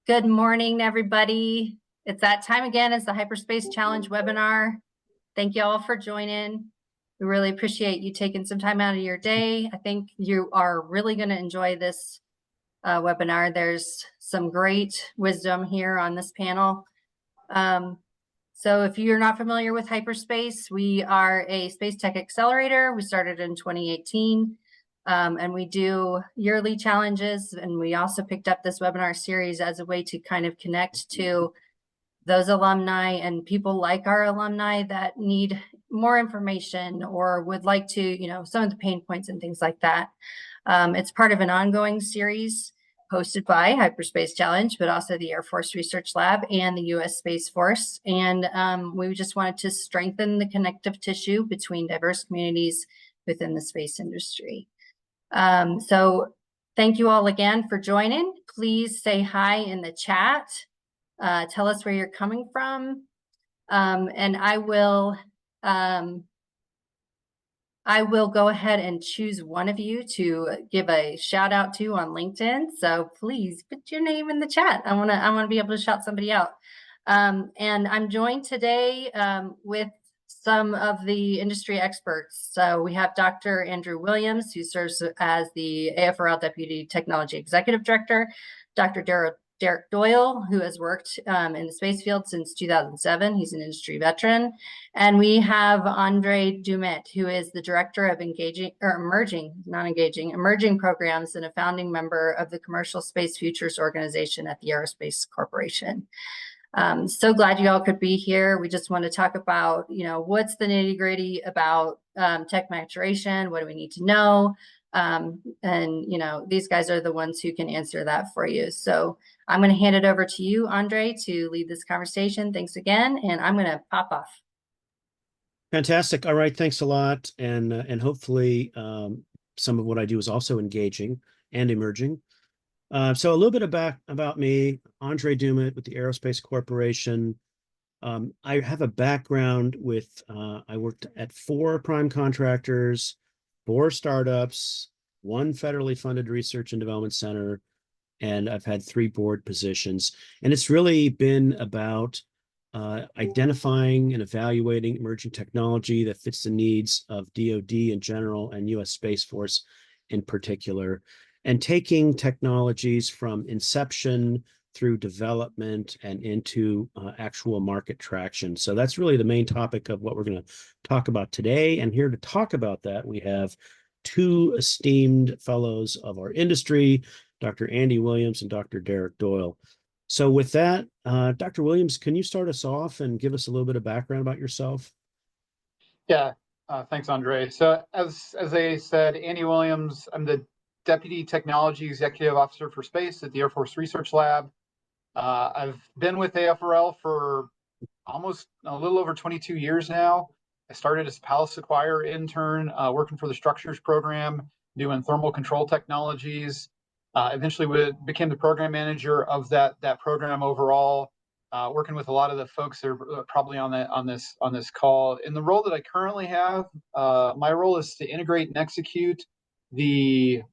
Good morning, everybody. It's that time again. It's the Hyperspace Challenge webinar. Thank you all for joining. We really appreciate you taking some time out of your day. I think you are really going to enjoy this webinar. There's some great wisdom here on this panel. So if you're not familiar with Hyperspace, we are a space tech accelerator. We started in 2018. And we do yearly challenges, and we also picked up this webinar series as a way to kind of connect to those alumni and people like our alumni that need more information or would like to, some of the pain points and things like that. It's part of an ongoing series hosted by Hyperspace Challenge, but also the Air Force Research Lab and the U.S. Space Force. And we just wanted to strengthen the connective tissue between diverse communities within the space industry. So thank you all again for joining. Please say hi in the chat. Tell us where you're coming from. And I will go ahead and choose one of you to give a shout out to on LinkedIn. So please put your name in the chat. I want to be able to shout somebody out. And I'm joined today with some of the industry experts. So we have Dr. Andrew Williams, who serves as the AFRL Deputy Technology Executive Director, Dr. Derek Doyle, who has worked in the space field since 2007. He's an industry veteran. And we have Andre Dumet, who is the Director of Emerging Programs and a founding member of the Commercial Space Futures Organization at the Aerospace Corporation. So glad you all could be here. We just want to talk about, what's the nitty gritty about tech maturation? What do we need to know? And, these guys are the ones who can answer that for you. So I'm going to hand it over to you, Andre, to lead this conversation. Thanks again. And I'm going to pop off. Fantastic. All right. Thanks a lot. And hopefully some of what I do is also engaging and emerging. So a little bit about me, Andre Dumet with the Aerospace Corporation. I have a background with, I worked at 4 prime contractors, 4 startups, 1 federally funded research and development center, and I've had 3 board positions. And it's really been about identifying and evaluating emerging technology that fits the needs of DoD in general and U.S. Space Force in particular, and taking technologies from inception through development and into actual market traction. So that's really the main topic of what we're going to talk about today. And here to talk about that, we have 2 esteemed fellows of our industry, Dr. Andy Williams and Dr. Derek Doyle. So with that, Dr. Williams, can you start us off and give us a little bit of background about yourself? Yeah, thanks, Andre. So as I said, Andy Williams, I'm the Deputy Technology Executive Officer for Space at the Air Force Research Lab. I've been with AFRL for almost a little over 22 years now. I started as a Palace Acquire intern, working for the structures program, doing thermal control technologies. Eventually became the program manager of that program overall, working with a lot of the folks that are probably on this call. In the role that I currently have, my role is to integrate and execute the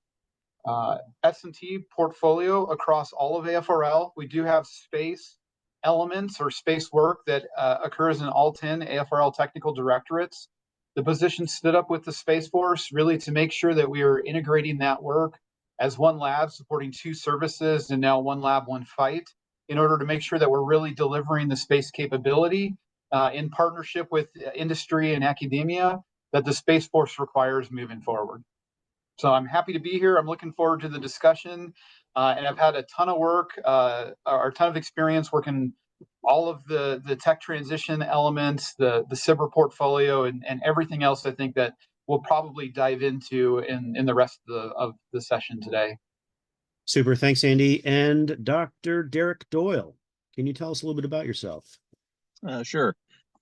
S&T portfolio across all of AFRL. We do have space elements or space work that occurs in all 10 AFRL technical directorates. The position stood up with the Space Force really to make sure that we are integrating that work as one lab supporting 2 services and now 1 lab, 1 fight, in order to make sure that we're really delivering the space capability in partnership with industry and academia that the Space Force requires moving forward. So I'm happy to be here. I'm looking forward to the discussion. And I've had a ton of work, or a ton of experience working all of the tech transition elements, the SWRL portfolio, and everything else I think that we'll probably dive into in the rest of the session today. Super. Thanks, Andy. And Dr. Derek Doyle, can you tell us a little bit about yourself? Sure.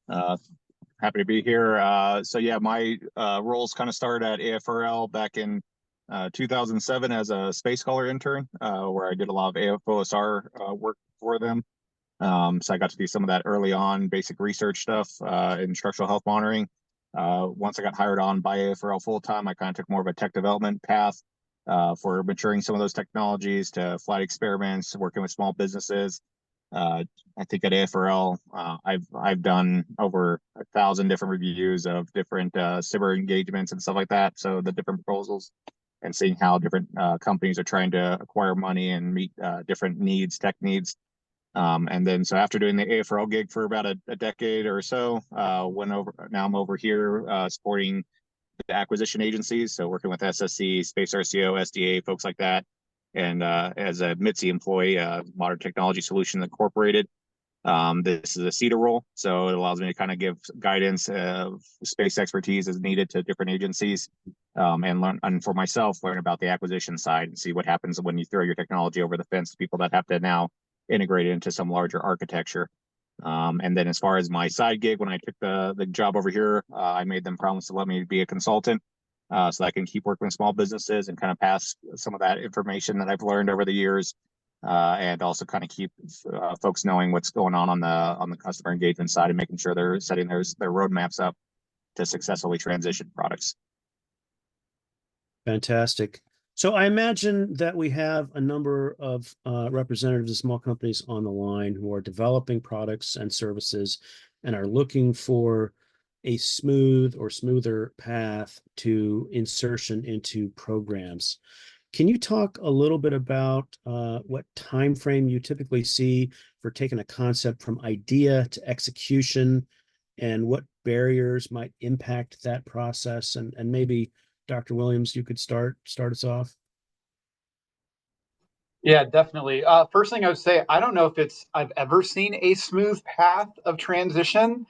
Happy to be here. So yeah, my roles kind of started at AFRL back in 2007 as a space scholar intern, where I did a lot of AFOSR work for them. So I got to do some of that early on, basic research stuff in structural health monitoring. Once I got hired on by AFRL full-time, I kind of took more of a tech development path for maturing some of those technologies to flight experiments, working with small businesses. I think at AFRL, I've done over 1,000 different reviews of different cyber engagements and stuff like that. So the different proposals and seeing how different companies are trying to acquire money and meet different needs, tech needs. And then so after doing the AFRL gig for about a decade or so, now I'm over here supporting the acquisition agencies. So working with SSC, Space RCO, SDA, folks like that. And as a MITSI employee, Modern Technology Solutions Incorporated. This is a CETA role, so it allows me to kind of give guidance of space expertise as needed to different agencies, and learn, and for myself, learn about the acquisition side and see what happens when you throw your technology over the fence to people that have to now integrate it into some larger architecture. And then as far as my side gig, when I took the job over here, I made them promise to let me be a consultant, so that I can keep working with small businesses and kind of pass some of that information that I've learned over the years, and also kind of keep folks knowing what's going on the customer engagement side and making sure they're setting their roadmaps up to successfully transition products. Fantastic. So I imagine that we have a number of representatives of small companies on the line who are developing products and services and are looking for a smooth or smoother path to insertion into programs. Can you talk a little bit about what time frame you typically see for taking a concept from idea to execution, and what barriers might impact that process? And maybe Dr. Williams, you could start us off. Yeah, definitely. First thing I would say, I don't know if I've ever seen a smooth path of transition.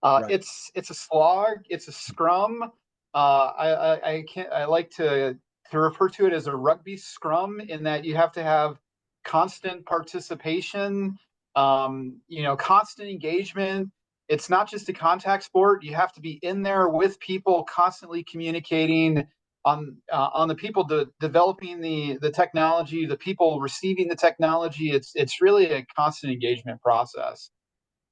Right. It's a slog. It's a scrum. I like to refer to it as a rugby scrum, in that you have to have constant participation, constant engagement. It's not just a contact sport. You have to be in there with people, constantly communicating on the people developing the technology, the people receiving the technology. It's really a constant engagement process.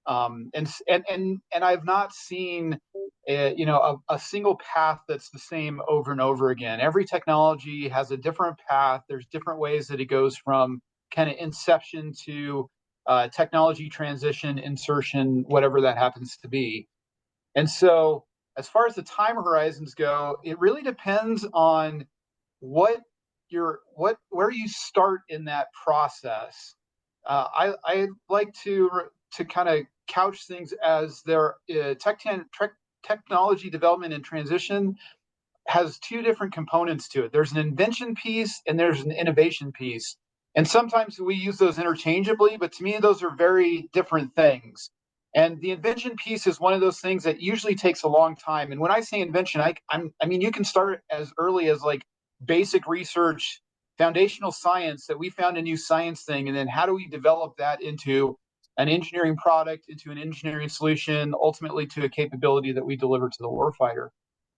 And I've not seen a single path that's the same over and over again. Every technology has a different path. There's different ways that it goes from kind of inception to technology transition, insertion, whatever that happens to be. And so as far as the time horizons go, it really depends on where you start in that process. I like to kind of couch things as their technology development and transition has two different components to it. There's an invention piece and there's an innovation piece. And sometimes we use those interchangeably, but to me, those are very different things. And the invention piece is one of those things that usually takes a long time. And when I say invention, I mean, you can start as early as like basic research, foundational science, that we found a new science thing. And then how do we develop that into an engineering product, into an engineering solution, ultimately to a capability that we deliver to the warfighter.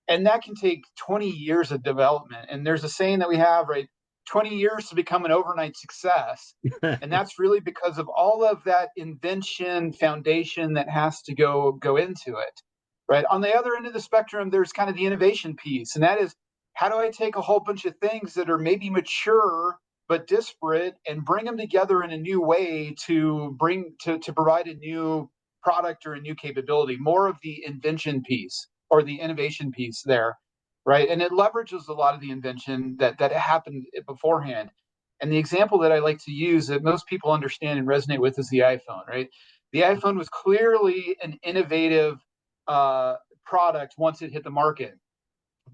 And that can take 20 years of development. And there's a saying that we have, right? 20 years to become an overnight success. And that's really because of all of that invention foundation that has to go into it, right? On the other end of the spectrum, there's kind of the innovation piece. And that is, how do I take a whole bunch of things that are maybe mature but disparate and bring them together in a new way to provide a new product or a new capability? More of the invention piece or the innovation piece there, right? And it leverages a lot of the invention that happened beforehand. And the example that I like to use that most people understand and resonate with is the iPhone, right? The iPhone was clearly an innovative product once it hit the market,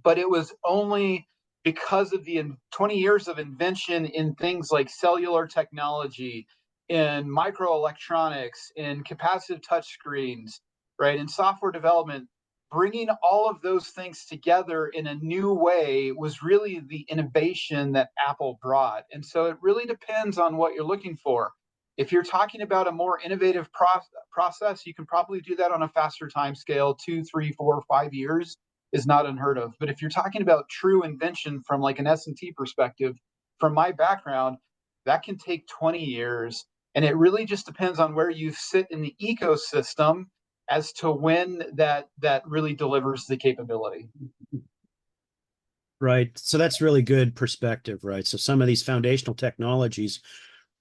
but it was only because of the 20 years of invention in things like cellular technology, in microelectronics, in capacitive touchscreens, right, in software development. Bringing all of those things together in a new way was really the innovation that Apple brought. And so it really depends on what you're looking for. If you're talking about a more innovative process, you can probably do that on a faster time scale. 2, 3, 4, 5 years is not unheard of. But if you're talking about true invention from like an S&T perspective, from my background, that can take 20 years. And it really just depends on where you sit in the ecosystem as to when that really delivers the capability. Right. So that's really good perspective, right? So some of these foundational technologies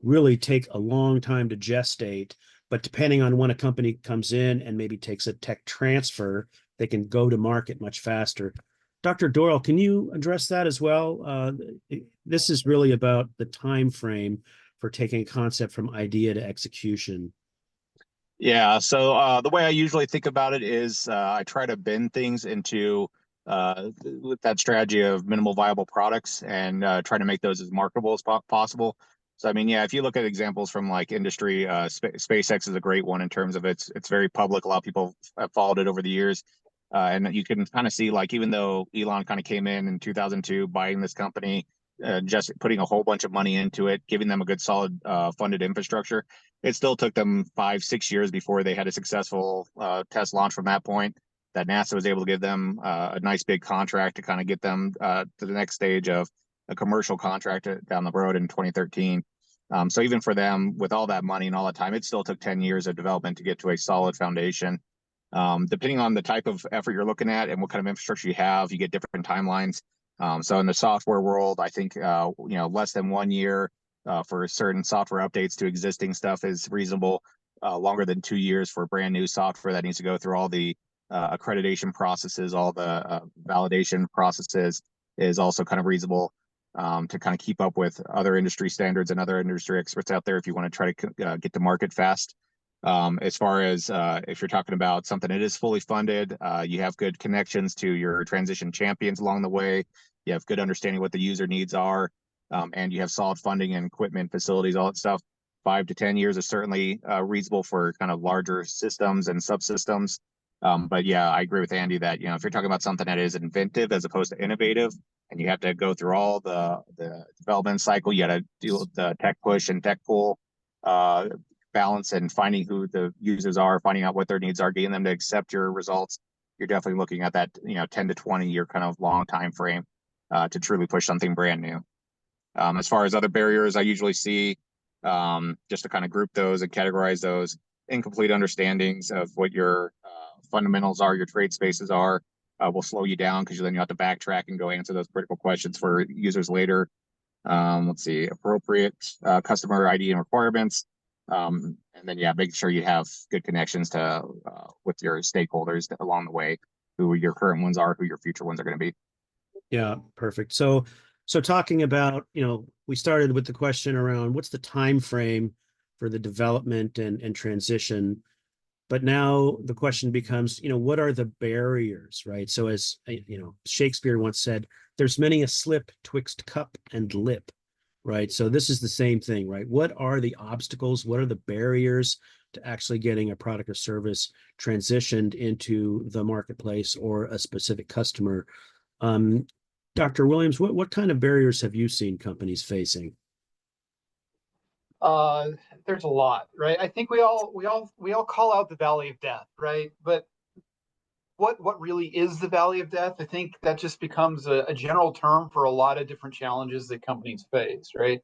really take a long time to gestate, but depending on when a company comes in and maybe takes a tech transfer, they can go to market much faster. Dr. Doyle, can you address that as well? This is really about the time frame for taking a concept from idea to execution. Yeah, so the way I usually think about it is I try to bend things into with that strategy of minimal viable products and try to make those as marketable as possible. So I mean, yeah, if you look at examples from like industry, SpaceX is a great one in terms of it's very public. A lot of people have followed it over the years, and you can kind of see like even though Elon kind of came in 2002, buying this company, just putting a whole bunch of money into it, giving them a good solid funded infrastructure. It still took them 5-6 years before they had a successful test launch from that point, that NASA was able to give them a nice big contract to kind of get them to the next stage of a commercial contract down the road in 2013. So even for them, with all that money and all that time, it still took 10 years of development to get to a solid foundation. Depending on the type of effort you're looking at and what kind of infrastructure you have, you get different timelines. So in the software world, I think less than 1 year for certain software updates to existing stuff is reasonable. Longer than 2 years for brand new software that needs to go through all the accreditation processes, all the validation processes is also kind of reasonable to kind of keep up with other industry standards and other industry experts out there if you want to try to get to market fast. As far as if you're talking about something that is fully funded, you have good connections to your transition champions along the way. You have good understanding what the user needs are, and you have solid funding and equipment, facilities, all that stuff. 5 to 10 years is certainly reasonable for kind of larger systems and subsystems. But yeah, I agree with Andy that if you're talking about something that is inventive as opposed to innovative, and you have to go through all the development cycle, you got to deal with the tech push and tech pull balance and finding who the users are, finding out what their needs are, getting them to accept your results. You're definitely looking at that 10 to 20 year kind of long time frame to truly push something brand new. As far as other barriers, I usually see just to kind of group those and categorize those: incomplete understandings of what your fundamentals are, your trade spaces are, will slow you down because then you have to backtrack and go answer those critical questions for users later. Let's see, appropriate customer ID and requirements. And then, yeah, making sure you have good connections to with your stakeholders along the way, who your current ones are, who your future ones are going to be. Yeah, perfect. So talking about, we started with the question around what's the time frame for the development and transition, but now the question becomes, what are the barriers, right? So as Shakespeare once said, there's many a slip twixt cup and lip, right? So this is the same thing, right? What are the obstacles? What are the barriers to actually getting a product or service transitioned into the marketplace or a specific customer? Dr. Williams, what kind of barriers have you seen companies facing? There's a lot, right? I think we all call out the valley of death, right? But what really is the valley of death? I think that just becomes a general term for a lot of different challenges that companies face, right?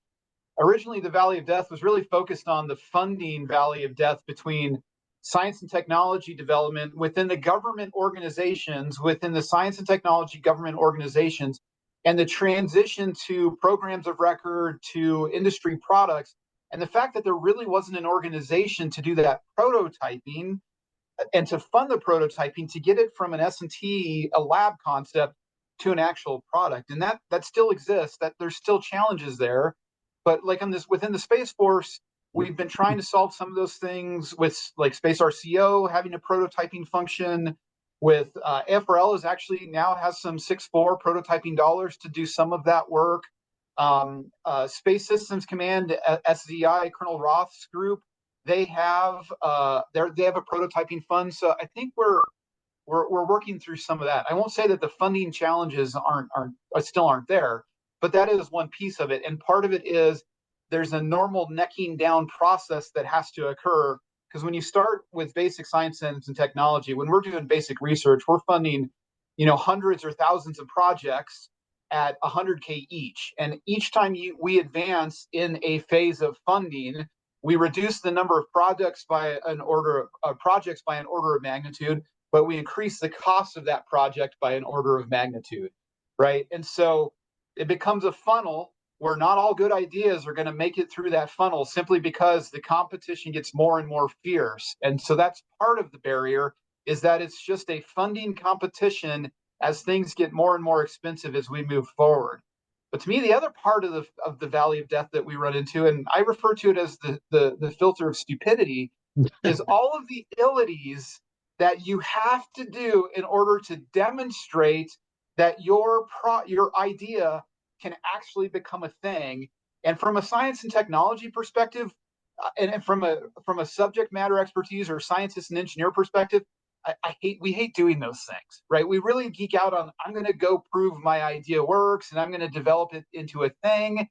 Originally, the valley of death was really focused on the funding valley of death between science and technology development within the government organizations, within the science and technology government organizations, and the transition to programs of record to industry products. And the fact that there really wasn't an organization to do that prototyping and to fund the prototyping to get it from an S&T, a lab concept, to an actual product. And that still exists, that there's still challenges there. But like within the Space Force, we've been trying to solve some of those things with like Space RCO having a prototyping function. With AFRL is actually now has some 6.4 prototyping dollars to do some of that work. Space Systems Command, SZI, Colonel Roth's group, they have a prototyping fund. So I think we're working through some of that. I won't say that the funding challenges still aren't there, but that is one piece of it. And part of it is there's a normal necking down process that has to occur, because when you start with basic science and technology, when we're doing basic research, we're funding, hundreds or thousands of projects at 100K each. And each time we advance in a phase of funding, we reduce the number of projects by an order of magnitude, but we increase the cost of that project by an order of magnitude. right? And so it becomes a funnel where not all good ideas are going to make it through that funnel simply because the competition gets more and more fierce. And so that's part of the barrier, is that it's just a funding competition as things get more and more expensive as we move forward. But to me, the other part of the valley of death that we run into, and I refer to it as the filter of stupidity, is all of the ilities that you have to do in order to demonstrate that your idea can actually become a thing. And from a science and technology perspective, and from a subject matter expertise or scientist and engineer perspective, we hate doing those things, right? We really geek out on, I'm going to go prove my idea works and I'm going to develop it into a thing.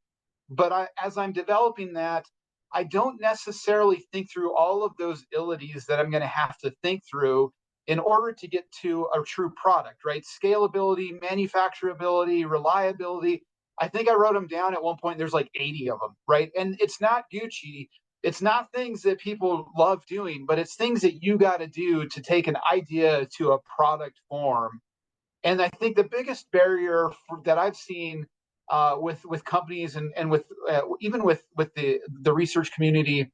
But as I'm developing that, I don't necessarily think through all of those ilities that I'm going to have to think through in order to get to a true product, right? Scalability, manufacturability, reliability. I think I wrote them down at one point. There's like 80 of them, right? And it's not Gucci. It's not things that people love doing, but it's things that you got to do to take an idea to a product form. And I think the biggest barrier that I've seen with companies and with even with the research community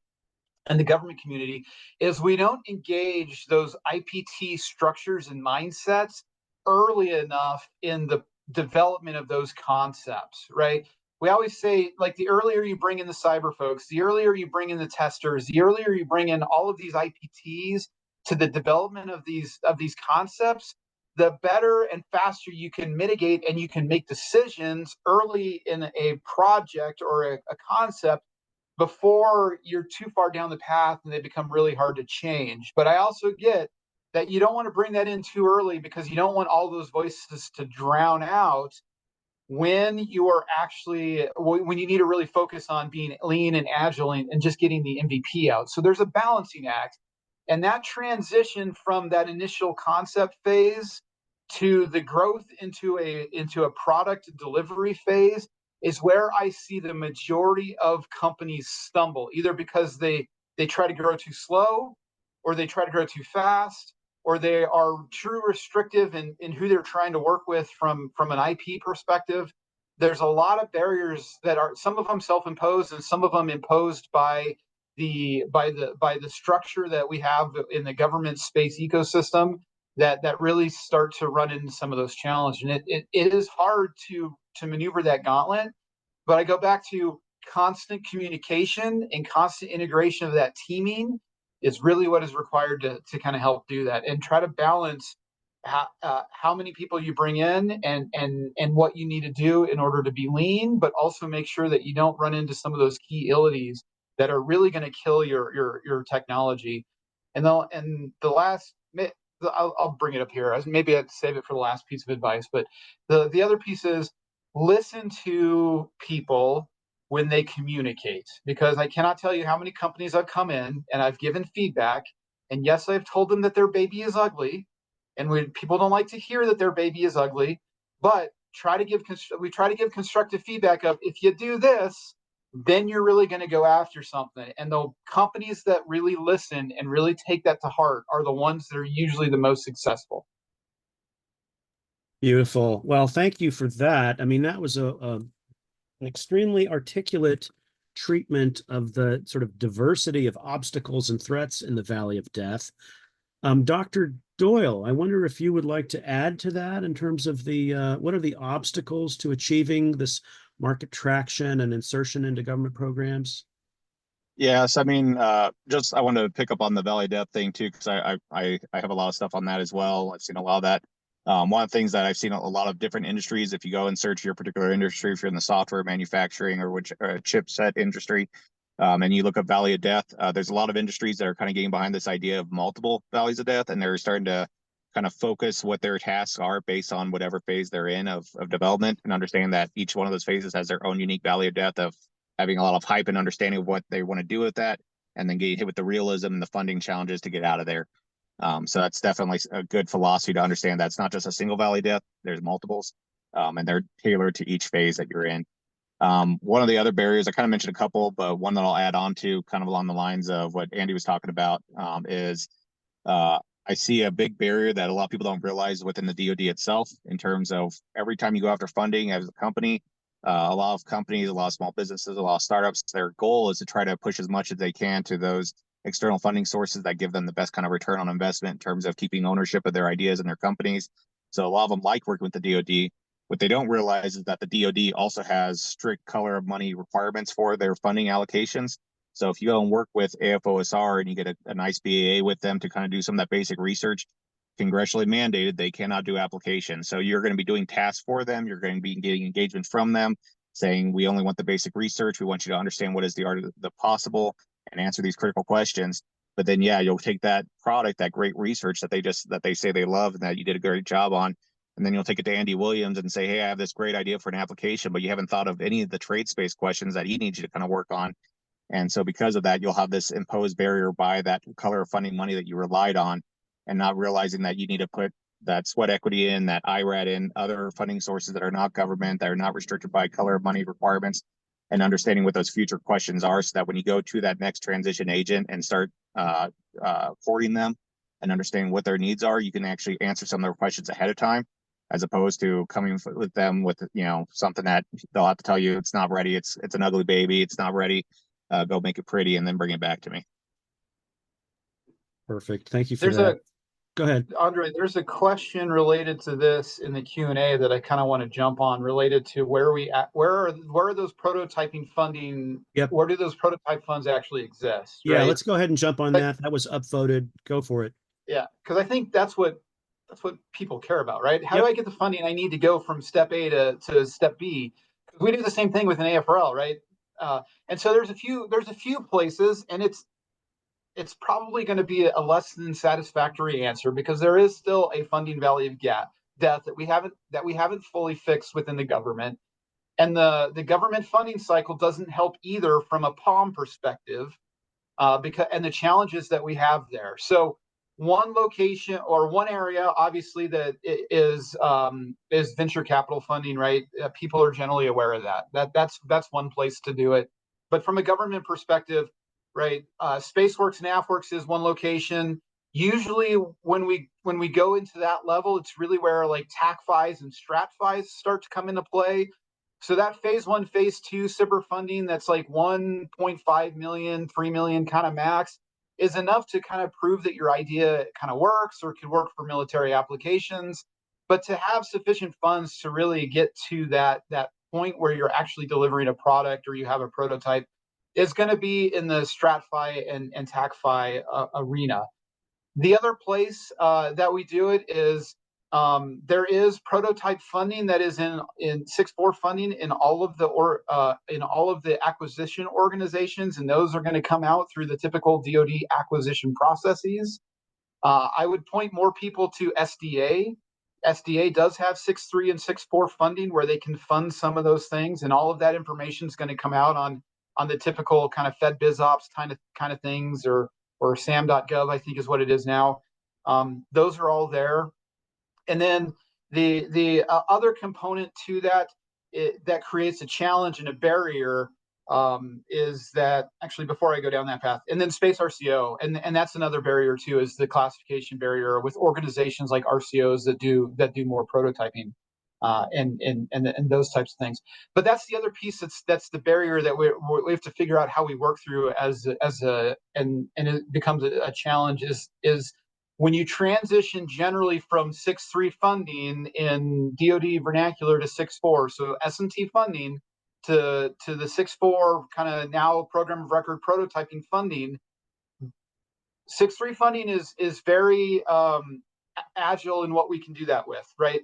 and the government community is we don't engage those IPT structures and mindsets early enough in the development of those concepts, right? We always say, like, the earlier you bring in the cyber folks, the earlier you bring in the testers, the earlier you bring in all of these IPTs to the development of these concepts, the better and faster you can mitigate and you can make decisions early in a project or a concept before you're too far down the path and they become really hard to change. But I also get that you don't want to bring that in too early because you don't want all those voices to drown out when you are actually, when you need to really focus on being lean and agile and just getting the MVP out. So there's a balancing act. And that transition from that initial concept phase to the growth into a product delivery phase is where I see the majority of companies stumble, either because they try to grow too slow, or they try to grow too fast, or they are too restrictive in who they're trying to work with from an IP perspective. There's a lot of barriers that are, some of them self-imposed and some of them imposed by the structure that we have in the government space ecosystem that really start to run into some of those challenges. And it is hard to maneuver that gauntlet. But I go back to constant communication and constant integration of that teaming is really what is required to kind of help do that, and try to balance how many people you bring in and what you need to do in order to be lean, but also make sure that you don't run into some of those key ilities that are really going to kill your technology. And the last, I'll bring it up here. Maybe I'd save it for the last piece of advice, but the other piece is listen to people when they communicate, because I cannot tell you how many companies I've come in and I've given feedback, and yes, I've told them that their baby is ugly, and people don't like to hear that their baby is ugly, but we try to give constructive feedback of, if you do this, then you're really going to go after something. And the companies that really listen and really take that to heart are the ones that are usually the most successful. Beautiful. Well, thank you for that. I mean, that was an extremely articulate treatment of the sort of diversity of obstacles and threats in the Valley of Death. Dr. Doyle, I wonder if you would like to add to that in terms of what are the obstacles to achieving this market traction and insertion into government programs? Yes, I mean, I want to pick up on the Valley of Death thing too, because I have a lot of stuff on that as well. I've seen a lot of that. One of the things that I've seen a lot of different industries, if you go and search your particular industry, if you're in the software manufacturing or chipset industry, and you look up Valley of Death, there's a lot of industries that are kind of getting behind this idea of multiple valleys of death, and they're starting to kind of focus what their tasks are based on whatever phase they're in of development, and understand that each one of those phases has their own unique Valley of Death of having a lot of hype and understanding of what they want to do with that, and then get hit with the realism and the funding challenges to get out of there. So that's definitely a good philosophy to understand that it's not just a single Valley of Death, there's multiples, and they're tailored to each phase that you're in. One of the other barriers, I kind of mentioned a couple, but one that I'll add on to kind of along the lines of what Andy was talking about is I see a big barrier that a lot of people don't realize within the DoD itself in terms of every time you go after funding as a company, a lot of companies, a lot of small businesses, a lot of startups, their goal is to try to push as much as they can to those external funding sources that give them the best kind of return on investment in terms of keeping ownership of their ideas and their companies. So a lot of them like working with the DoD. What they don't realize is that the DoD also has strict color of money requirements for their funding allocations. So if you go and work with AFOSR and you get a nice BAA with them to kind of do some of that basic research, congressionally mandated, they cannot do applications. So you're going to be doing tasks for them. You're going to be getting engagement from them saying, we only want the basic research. We want you to understand what is the art of the possible and answer these critical questions. But then, yeah, you'll take that product, that great research that they say they love and that you did a great job on. And then you'll take it to Andy Williams and say, hey, I have this great idea for an application, but you haven't thought of any of the trade space questions that he needs you to kind of work on. And so because of that, you'll have this imposed barrier by that color of funding money that you relied on and not realizing that you need to put that sweat equity in, that IRAD in, other funding sources that are not government, that are not restricted by color of money requirements, and understanding what those future questions are so that when you go to that next transition agent and start courting them and understanding what their needs are, you can actually answer some of their questions ahead of time, as opposed to coming with them with, you know, something that they'll have to tell you it's not ready, it's an ugly baby, it's not ready, go make it pretty, and then bring it back to me. Perfect. Thank you for that. Go ahead, Andre, there's a question related to this in the Q&A that I kind of want to jump on, related to where are those prototyping funding? Yep. Where do those prototype funds actually exist? Yeah, right? let's go ahead and jump on that. That was upvoted. Go for it. Yeah, because I think that's what people care about, right? How do I get the funding I need to go from step A to step B? We do the same thing with an AFRL, right? And so there's a few places, and it's probably going to be a less than satisfactory answer, because there is still a funding valley of death that we haven't fully fixed within the government, and the government funding cycle doesn't help either from a POM perspective, because and the challenges that we have there. So one location or one area, obviously, that is venture capital funding, right? People are generally aware of that. That's one place to do it. But from a government perspective, right, SpaceWorks and AFWorks is one location. Usually, when we go into that level, it's really where like TAC-FIs and STRAT-FIs start to come into play. So that phase 1, phase 2 SBIR funding, that's like 1.5 million, 3 million kind of max, is enough to kind of prove that your idea kind of works or could work for military applications. But to have sufficient funds to really get to that point where you're actually delivering a product or you have a prototype is going to be in the STRAT-FI and TAC-FI arena. The other place that we do it is there is prototype funding that is in 6.4 funding in all of the acquisition organizations, and those are going to come out through the typical DoD acquisition processes. I would point more people to SDA. SDA does have 6.3 and 6.4 funding where they can fund some of those things, and all of that information is going to come out on the typical kind of Fed BizOps kind of things, or SAM.gov, I think is what it is now. Those are all there. And then the other component to that that creates a challenge and a barrier is that, actually, before I go down that path, and then Space RCO, and that's another barrier too, is the classification barrier with organizations like RCOs that do more prototyping and those types of things. But that's the other piece that's the barrier that we have to figure out how we work through and it becomes a challenge is when you transition generally from 6.3 funding in DoD vernacular to 6.4, so S&T funding to the 6.4 kind of now program of record prototyping funding, 6.3 funding is very agile in what we can do that with, right?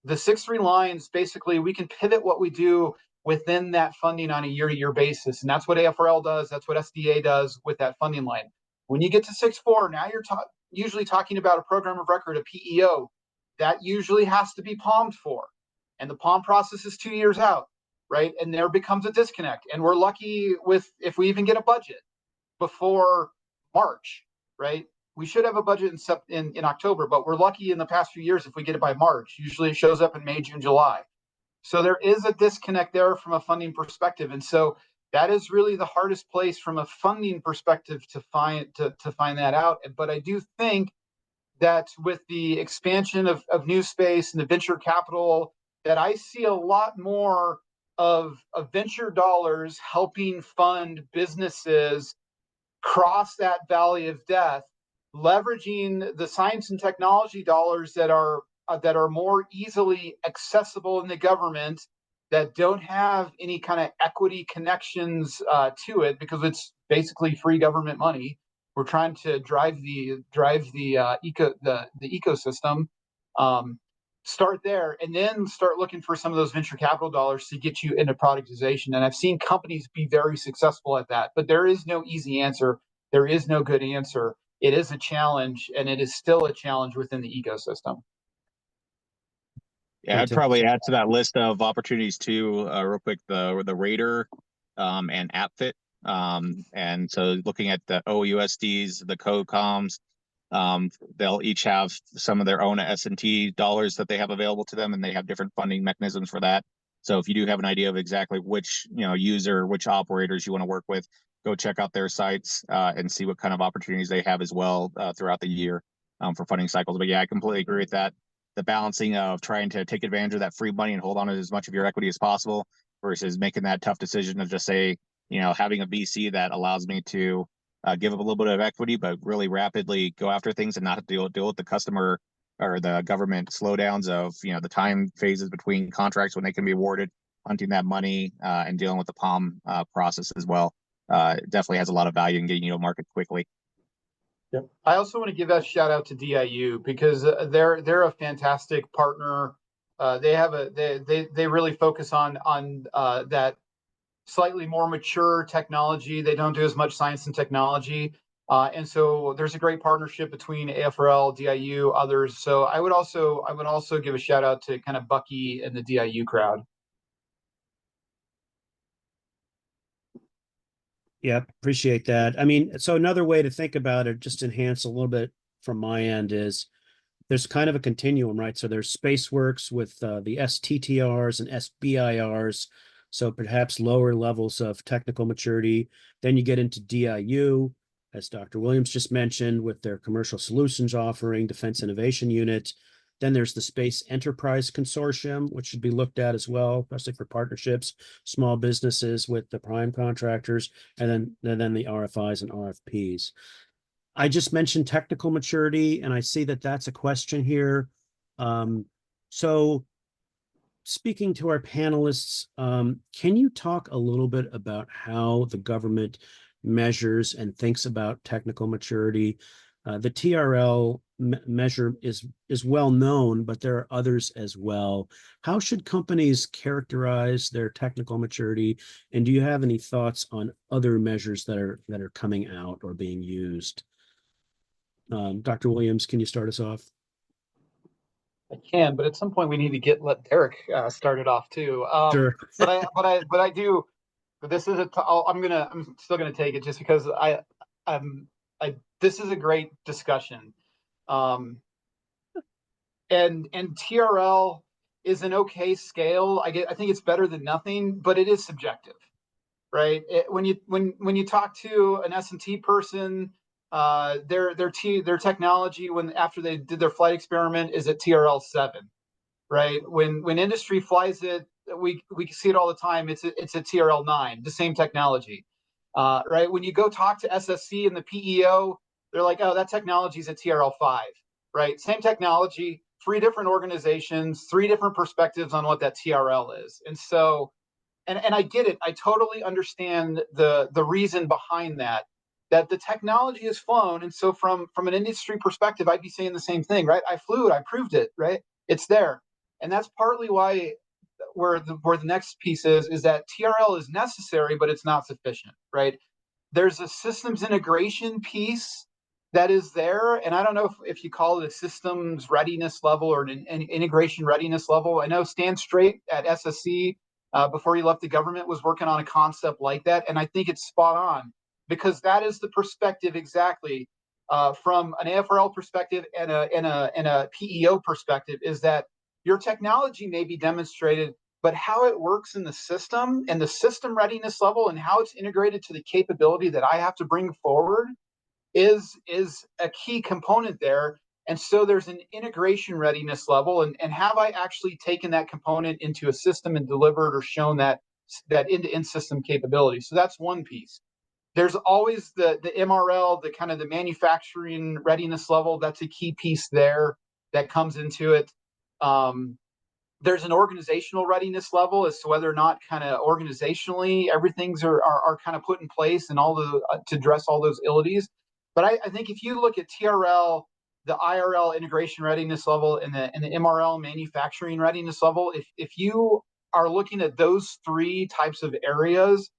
The 6.3 lines, basically, we can pivot what we do within that funding on a year-to-year basis, and that's what AFRL does. That's what SDA does with that funding line. When you get to 6.4, now you're usually talking about a program of record, a PEO, that usually has to be POM'd for, and the POM process is 2 years out, right? And there becomes a disconnect, and we're lucky if we even get a budget before March, right? We should have a budget in October, but we're lucky in the past few years if we get it by March. Usually it shows up in May, June, July. So there is a disconnect there from a funding perspective, and so that is really the hardest place from a funding perspective to find that out. But I do think that with the expansion of new space and the venture capital, that I see a lot more of venture dollars helping fund businesses cross that valley of death, leveraging the science and technology dollars that are more easily accessible in the government, that don't have any kind of equity connections to it, because it's basically free government money. We're trying to drive the ecosystem. Start there, and then start looking for some of those venture capital dollars to get you into productization. And I've seen companies be very successful at that, but there is no easy answer. There is no good answer. It is a challenge, and it is still a challenge within the ecosystem. Yeah, I'd probably add to that list of opportunities too, real quick, the Raider and AppFit. And so looking at the OUSDs, the COCOMs, they'll each have some of their own S&T dollars that they have available to them, and they have different funding mechanisms for that. So if you do have an idea of exactly which user, which operators you want to work with, go check out their sites and see what kind of opportunities they have as well throughout the year for funding cycles. But yeah, I completely agree with that. The balancing of trying to take advantage of that free money and hold on to as much of your equity as possible versus making that tough decision of just say, having a VC that allows me to give up a little bit of equity, but really rapidly go after things and not deal with the customer or the government slowdowns of, the time phases between contracts when they can be awarded, hunting that money and dealing with the POM process as well. It definitely has a lot of value in getting you to market quickly. Yep. I also want to give a shout out to DIU, because they're a fantastic partner. They really focus on that slightly more mature technology. They don't do as much science and technology, and so there's a great partnership between AFRL, DIU, others. So I would also give a shout out to kind of Bucky and the DIU crowd. Yeah, appreciate that. I mean, so another way to think about it, just to enhance a little bit from my end, is there's kind of a continuum, right? So there's SpaceWorks with the STTRs and SBIRs, so perhaps lower levels of technical maturity. Then you get into DIU, as Dr. Williams just mentioned, with their commercial solutions offering, Defense Innovation Unit. Then there's the Space Enterprise Consortium, which should be looked at as well, especially for partnerships, small businesses with the prime contractors, and then the RFIs and RFPs. I just mentioned technical maturity, and I see that that's a question here. So speaking to our panelists, can you talk a little bit about how the government measures and thinks about technical maturity? The TRL measure is well known, but there are others as well. How should companies characterize their technical maturity? And do you have any thoughts on other measures that are coming out or being used? Dr. Williams, can you start us off? I can, but at some point we need to let Derek start it off too. Sure. but I do. But this is I'm still gonna take it just because this is a great discussion. And TRL is an okay scale. I think it's better than nothing, but it is subjective, right? When you talk to an S&T person, their technology after they did their flight experiment is at TRL 7, right? When industry flies it, we see it all the time. It's at TRL 9, the same technology, right? When you go talk to SSC and the PEO, they're like, oh, that technology is at TRL 5, right? Same technology, 3 different organizations, 3 different perspectives on what that TRL is. And so, and I get it. I totally understand the reason behind that the technology is flown. And so from an industry perspective, I'd be saying the same thing, right? I flew it, I proved it, right? It's there. And that's partly why where the next piece is that TRL is necessary, but it's not sufficient, right? There's a systems integration piece that is there. And I don't know if you call it a systems readiness level or an integration readiness level. I know Stan Straight at SSC, before he left the government, was working on a concept like that. And I think it's spot on, because that is the perspective exactly from an AFRL perspective and a PEO perspective, is that your technology may be demonstrated, but how it works in the system and the system readiness level and how it's integrated to the capability that I have to bring forward is a key component there. And so there's an integration readiness level, and have I actually taken that component into a system and delivered or shown that end-to-end system capability? So that's one piece. There's always the MRL, the kind of the manufacturing readiness level. That's a key piece there that comes into it. There's an organizational readiness level as to whether or not kind of organizationally everything's are kind of put in place and all the to address all those illities. But I think if you look at TRL, the IRL integration readiness level, and the MRL manufacturing readiness level, if you are looking at those three types of areas,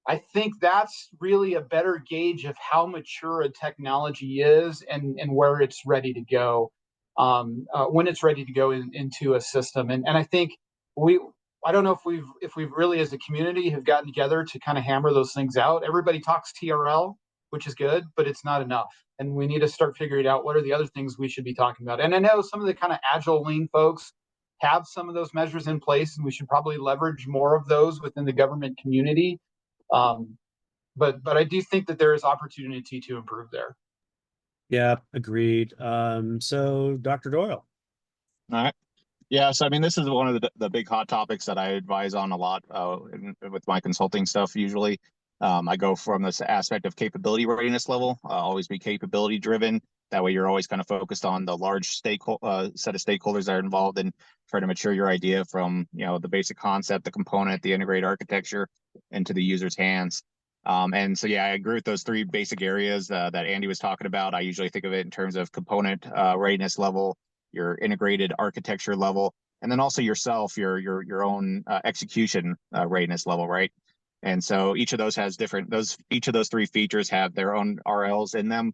I think that's really a better gauge of how mature a technology is and where it's ready to go, when it's ready to go into a system. And I think I don't know if we've really as a community have gotten together to kind of hammer those things out. Everybody talks TRL, which is good, but it's not enough. And we need to start figuring out what are the other things we should be talking about. And I know some of the kind of agile lean folks have some of those measures in place, and we should probably leverage more of those within the government community. But I do think that there is opportunity to improve there. Yeah, agreed. So Dr. Doyle. All right. Yeah, so I mean, this is one of the big hot topics that I advise on a lot with my consulting stuff. Usually, I go from this aspect of capability readiness level, always be capability driven. That way, you're always kind of focused on the large set of stakeholders that are involved in trying to mature your idea from the basic concept, the component, the integrated architecture, into the user's hands. And so, yeah, I agree with those three basic areas that Andy was talking about. I usually think of it in terms of component readiness level, your integrated architecture level, and then also yourself, your own execution readiness level, right? And so each of those has each of those three features have their own RLs in them.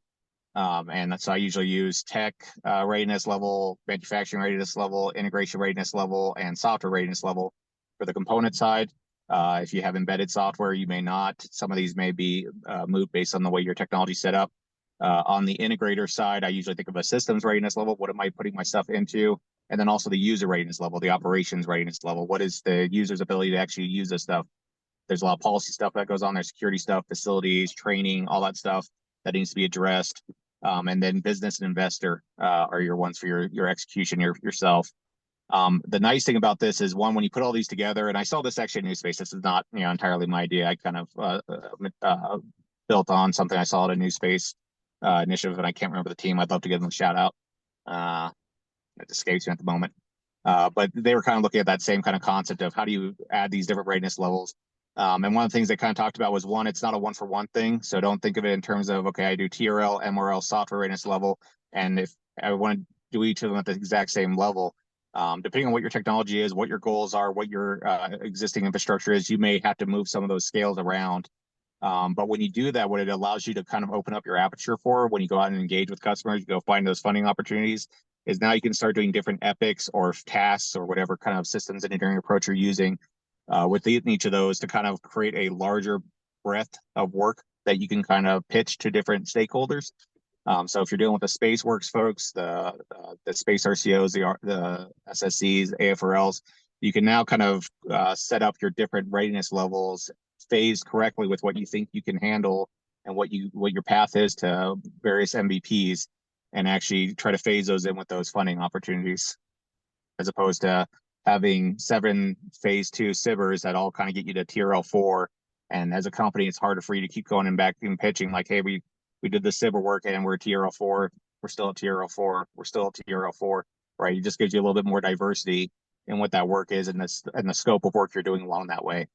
And so I usually use tech readiness level, manufacturing readiness level, integration readiness level, and software readiness level for the component side. If you have embedded software, you may not. Some of these may be moved based on the way your technology is set up. On the integrator side, I usually think of a systems readiness level. What am I putting my stuff into? And then also the user readiness level, the operations readiness level. What is the user's ability to actually use this stuff? There's a lot of policy stuff that goes on there, security stuff, facilities, training, all that stuff that needs to be addressed. And then business and investor are your ones for your execution, yourself. The nice thing about this is, one, when you put all these together, and I saw this actually in NewSpace, this is not entirely my idea. I kind of built on something I saw at a NewSpace initiative, and I can't remember the team. I'd love to give them a shout out. It escapes me at the moment. But they were kind of looking at that same kind of concept of how do you add these different readiness levels. And one of the things they kind of talked about was, one, it's not a one-for-one thing. So don't think of it in terms of, okay, I do TRL, MRL, software readiness level, and if I want to do each of them at the exact same level, depending on what your technology is, what your goals are, what your existing infrastructure is, you may have to move some of those scales around. But when you do that, what it allows you to kind of open up your aperture for when you go out and engage with customers, you go find those funding opportunities, is now you can start doing different epics or tasks or whatever kind of systems engineering approach you're using within each of those to kind of create a larger breadth of work that you can kind of pitch to different stakeholders. So if you're dealing with the SpaceWorks folks, the space RCOs, the SSCs, AFRLs, you can now kind of set up your different readiness levels phased correctly with what you think you can handle and what your path is to various MVPs, and actually try to phase those in with those funding opportunities, as opposed to having 7 phase 2 SBIRs that all kind of get you to TRL4. And as a company, it's harder for you to keep going and back and pitching like, hey, we did the SBIR work and we're TRL4, we're still at TRL4, we're still at TRL4, right? It just gives you a little bit more diversity in what that work is and the scope of work you're doing along that way.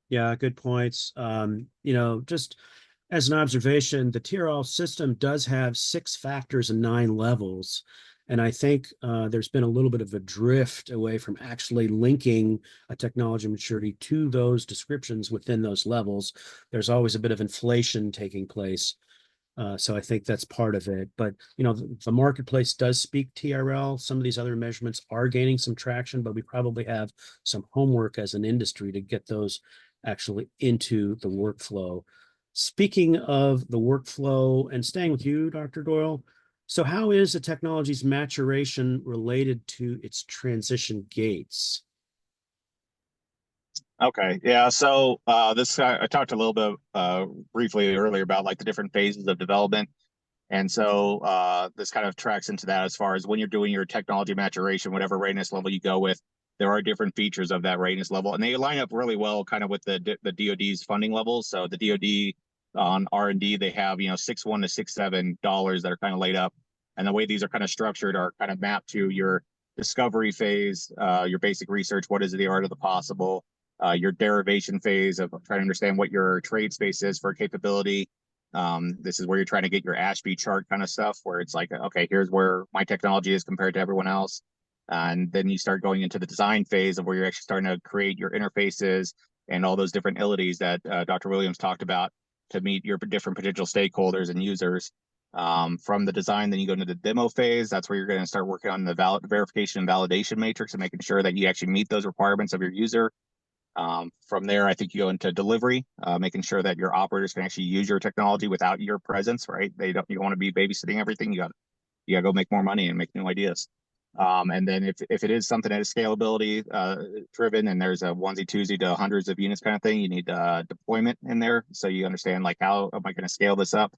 Yeah, good points. Just as an observation, the TRL system does have 6 factors and 9 levels. And I think there's been a little bit of a drift away from actually linking a technology maturity to those descriptions within those levels. There's always a bit of inflation taking place. So I think that's part of it. But, the marketplace does speak TRL. Some of these other measurements are gaining some traction, but we probably have some homework as an industry to get those actually into the workflow. Speaking of the workflow, and staying with you, Dr. Doyle, so how is the technology's maturation related to its transition gates? Okay, yeah. So I talked a little bit briefly earlier about like the different phases of development. And so this kind of tracks into that as far as when you're doing your technology maturation, whatever readiness level you go with, there are different features of that readiness level, and they line up really well kind of with the DoD's funding levels. So the DoD on R&D, they have, you know, $6.1 to $6.7 that are kind of laid up. And the way these are kind of structured are kind of mapped to your discovery phase, your basic research, what is the art of the possible, your derivation phase of trying to understand what your trade space is for capability. This is where you're trying to get your Ashby chart kind of stuff, where it's like, okay, here's where my technology is compared to everyone else. And then you start going into the design phase of where you're actually starting to create your interfaces and all those different abilities that Dr. Williams talked about to meet your different potential stakeholders and users. From the design, then you go into the demo phase. That's where you're going to start working on the verification and validation matrix and making sure that you actually meet those requirements of your user. From there, I think you go into delivery, making sure that your operators can actually use your technology without your presence, right? You don't want to be babysitting everything. You got to go make more money and make new ideas. And then if it is something that is scalability driven and there's a onesie twosie to hundreds of units kind of thing, you need deployment in there. So you understand, like, how am I going to scale this up?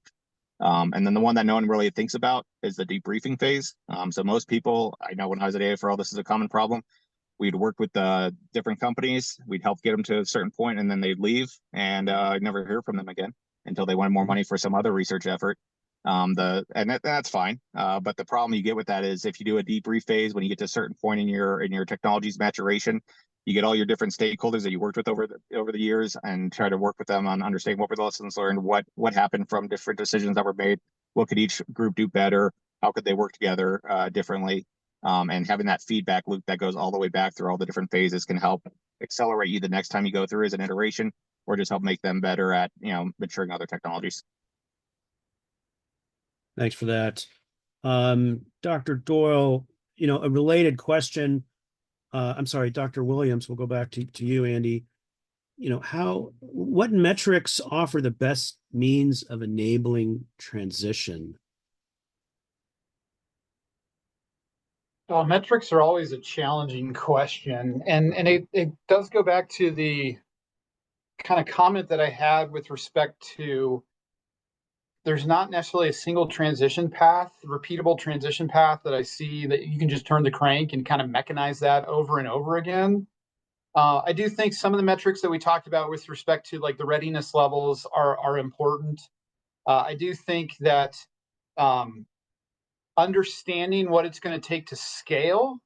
And then the one that no one really thinks about is the debriefing phase. So most people, I know when I was at AFRL, this is a common problem. We'd work with different companies. We'd help get them to a certain point, and then they'd leave, and I'd never hear from them again until they wanted more money for some other research effort. That's fine. But the problem you get with that is if you do a debrief phase, when you get to a certain point in your technology's maturation, you get all your different stakeholders that you worked with over the years and try to work with them on understanding what were the lessons learned, what happened from different decisions that were made, what could each group do better, how could they work together differently. And having that feedback loop that goes all the way back through all the different phases can help accelerate you the next time you go through as an iteration, or just help make them better at, you know, maturing other technologies. Thanks for that. Dr. Doyle, you know, a related question. I'm sorry, Dr. Williams, we'll go back to you, Andy. You know, what metrics offer the best means of enabling transition? Well, metrics are always a challenging question, and it does go back to the kind of comment that I had with respect to there's not necessarily a single transition path, repeatable transition path that I see that you can just turn the crank and kind of mechanize that over and over again. I do think some of the metrics that we talked about with respect to like the readiness levels are important. I do think that understanding what it's going to take to scale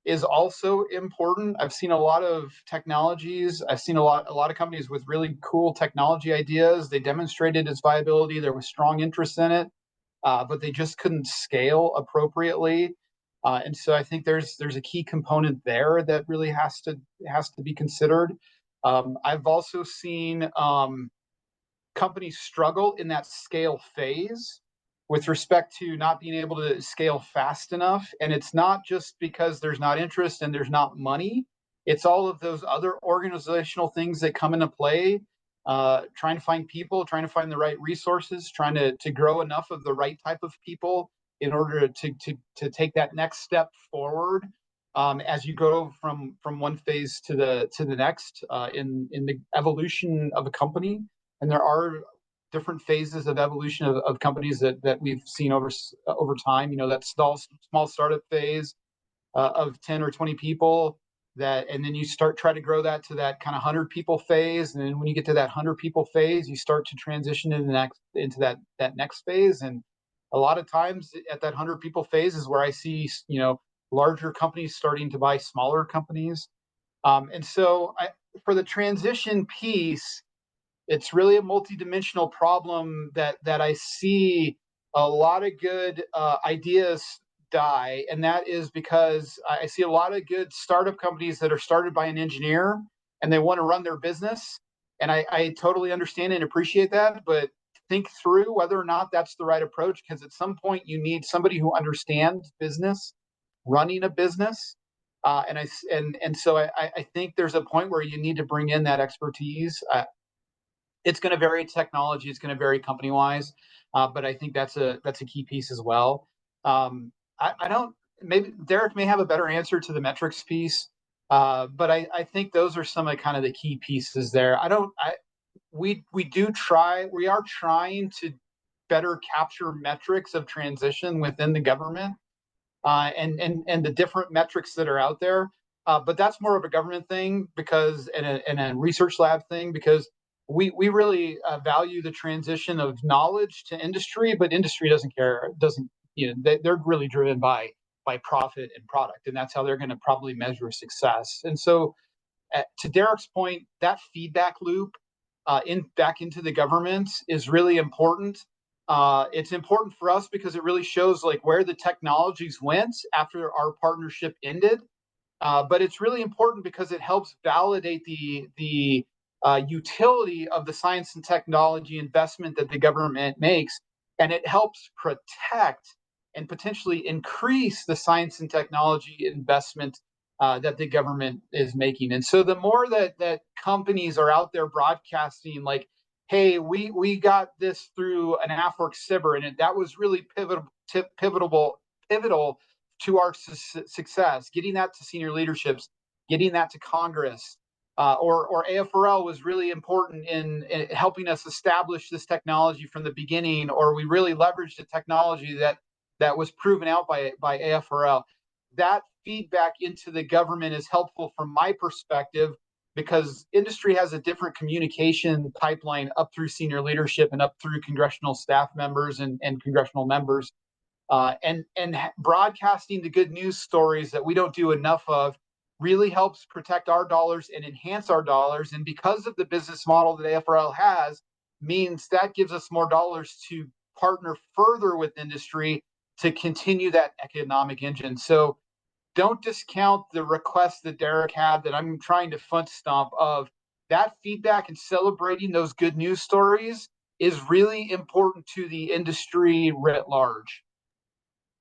is also important. I've seen a lot of technologies. I've seen a lot of companies with really cool technology ideas. They demonstrated its viability. There was strong interest in it, but they just couldn't scale appropriately. And so I think there's a key component there that really has to be considered. I've also seen companies struggle in that scale phase with respect to not being able to scale fast enough. And it's not just because there's not interest and there's not money. It's all of those other organizational things that come into play, trying to find people, trying to find the right resources, trying to grow enough of the right type of people in order to take that next step forward as you go from one phase to the next in the evolution of a company. And there are different phases of evolution of companies that we've seen over time. You know, that small startup phase of 10 or 20 people, and then you try to grow that to that kind of 100 people phase. And then when you get to that 100 people phase, you start to transition into that next phase. And a lot of times at that 100 people phase is where I see, you know, larger companies starting to buy smaller companies. And so for the transition piece, it's really a multidimensional problem that I see a lot of good ideas die. And that is because I see a lot of good startup companies that are started by an engineer and they want to run their business. And I totally understand and appreciate that, but think through whether or not that's the right approach, because at some point you need somebody who understands business, running a business. And so I think there's a point where you need to bring in that expertise. It's going to vary technology. It's going to vary company wise, but I think that's a key piece as well. Maybe Derek may have a better answer to the metrics piece, but I think those are some of the key pieces there. We are trying to better capture metrics of transition within the government, and the different metrics that are out there. But that's more of a government thing because, and a research lab thing, because we really value the transition of knowledge to industry, but industry doesn't care, they're really driven by profit and product, and that's how they're going to probably measure success. And so to Derek's point, that feedback loop back into the government is really important. It's important for us because it really shows like where the technologies went after our partnership ended. But it's really important because it helps validate the utility of the science and technology investment that the government makes, and it helps protect and potentially increase the science and technology investment that the government is making. And so the more that companies are out there broadcasting like, hey, we got this through an AFWERX SBIR, and that was really pivotal to our success, getting that to senior leaderships, getting that to Congress, or AFRL was really important in helping us establish this technology from the beginning, or we really leveraged the technology that was proven out by AFRL. That feedback into the government is helpful from my perspective because industry has a different communication pipeline up through senior leadership and up through congressional staff members and congressional members. And broadcasting the good news stories that we don't do enough of really helps protect our dollars and enhance our dollars. And because of the business model that AFRL has, means that gives us more dollars to partner further with industry to continue that economic engine. So don't discount the request that Derek had that I'm trying to foot stomp of. That feedback and celebrating those good news stories is really important to the industry writ large.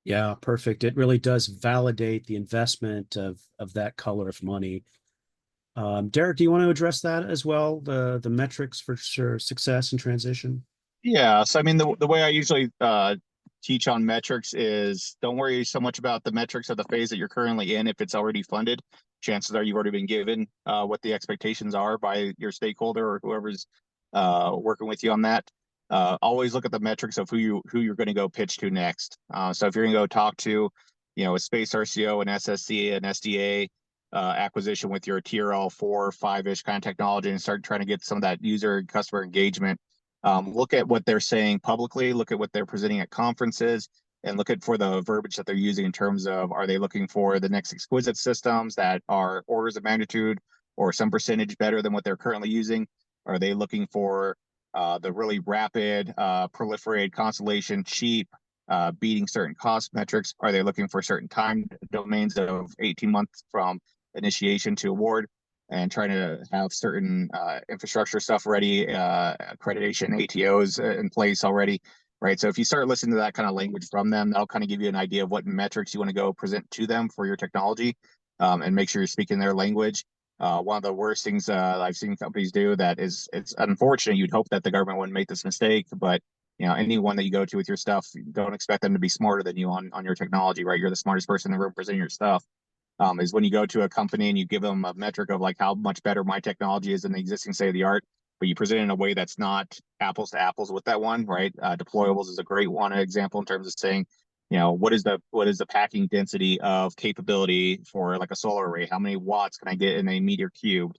Yeah, perfect. It really does validate the investment of that color of money. Derek, do you want to address that as well? The metrics for sure, success and transition? Yeah, so I mean, the way I usually teach on metrics is don't worry so much about the metrics of the phase that you're currently in. If it's already funded, chances are you've already been given what the expectations are by your stakeholder or whoever's working with you on that. Always look at the metrics of who you're going to go pitch to next. So if you're going to go talk to, a space RCO, an SSC, an SDA acquisition with your TRL 4, 5-ish kind of technology and start trying to get some of that user and customer engagement, look at what they're saying publicly, look at what they're presenting at conferences, and look at for the verbiage that they're using in terms of, are they looking for the next exquisite systems that are orders of magnitude or some percentage better than what they're currently using? Are they looking for the really rapid, proliferated constellation, cheap, beating certain cost metrics? Are they looking for certain time domains of 18 months from initiation to award and trying to have certain infrastructure stuff ready, accreditation, ATOs in place already, right? So if you start listening to that kind of language from them, that'll kind of give you an idea of what metrics you want to go present to them for your technology, and make sure you're speaking their language. One of the worst things I've seen companies do that it's unfortunate. You'd hope that the government wouldn't make this mistake, but anyone that you go to with your stuff, don't expect them to be smarter than you on your technology, right? You're the smartest person in the room presenting your stuff. Is when you go to a company and you give them a metric of like how much better my technology is than the existing state of the art, but you present it in a way that's not apples to apples with that one, right? Deployables is a great one example in terms of saying, what is the packing density of capability for like a solar array? How many watts can I get in a meter cubed